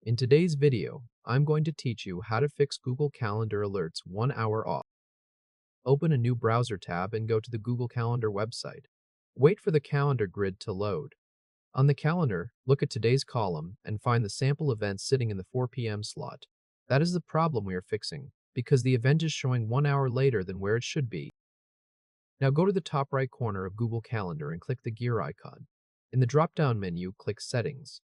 In today's video, I'm going to teach you how to fix Google Calendar alerts 1 hour off. Open a new browser tab and go to the Google Calendar website. Wait for the calendar grid to load. On the calendar, look at today's column and find the sample event sitting in the 4 p.m. slot. That is the problem we are fixing, because the event is showing 1 hour later than where it should be. Now go to the top right corner of Google Calendar and click the gear icon. In the drop-down menu, click Settings.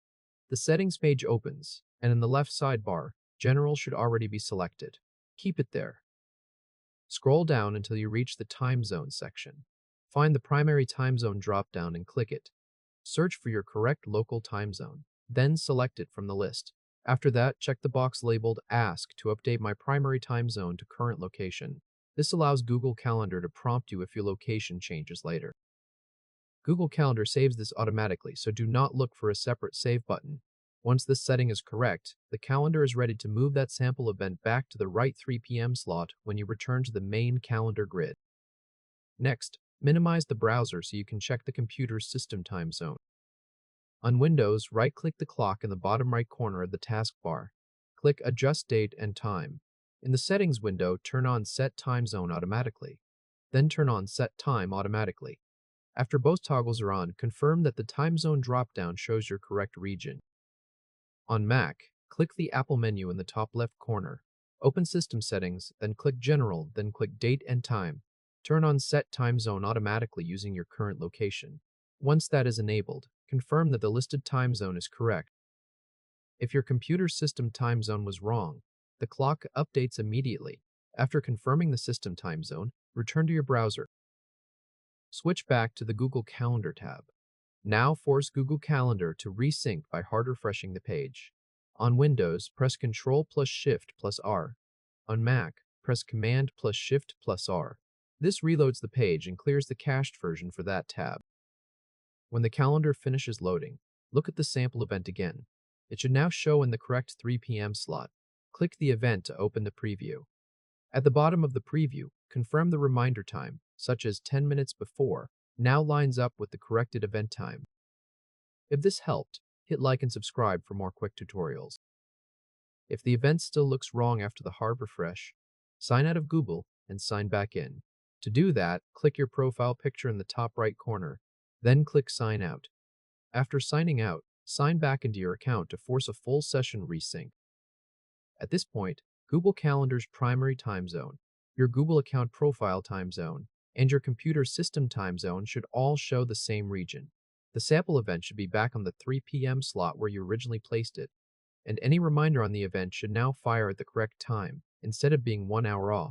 The Settings page opens, and in the left sidebar, General should already be selected. Keep it there. Scroll down until you reach the Time Zone section. Find the primary time zone drop-down and click it. Search for your correct local time zone, then select it from the list. After that, check the box labeled Ask to update my primary time zone to current location. This allows Google Calendar to prompt you if your location changes later. Google Calendar saves this automatically, so do not look for a separate Save button. Once this setting is correct, the calendar is ready to move that sample event back to the right 3 p.m. slot when you return to the main calendar grid. Next, minimize the browser so you can check the computer's system time zone. On Windows, right-click the clock in the bottom right corner of the taskbar. Click Adjust Date and Time. In the Settings window, turn on Set Time Zone automatically. Then turn on Set Time automatically. After both toggles are on, confirm that the time zone drop-down shows your correct region. On Mac, click the Apple menu in the top left corner. Open System Settings, then click General, then click Date and Time. Turn on Set Time Zone automatically using your current location. Once that is enabled, confirm that the listed time zone is correct. If your computer's system time zone was wrong, the clock updates immediately. After confirming the system time zone, return to your browser. Switch back to the Google Calendar tab. Now force Google Calendar to resync by hard refreshing the page. On Windows, press Ctrl plus Shift plus R. On Mac, press Command plus Shift plus R. This reloads the page and clears the cached version for that tab. When the calendar finishes loading, look at the sample event again. It should now show in the correct 3 p.m. slot. Click the event to open the preview. At the bottom of the preview, confirm the reminder time, such as 10 minutes before, now lines up with the corrected event time. If this helped, hit like and subscribe for more quick tutorials. If the event still looks wrong after the hard refresh, sign out of Google and sign back in. To do that, click your profile picture in the top right corner, then click Sign Out. After signing out, sign back into your account to force a full session resync. At this point, Google Calendar's primary time zone, your Google account profile time zone, and your computer system time zone should all show the same region. The sample event should be back on the 3 p.m. slot where you originally placed it, and any reminder on the event should now fire at the correct time, instead of being 1 hour off.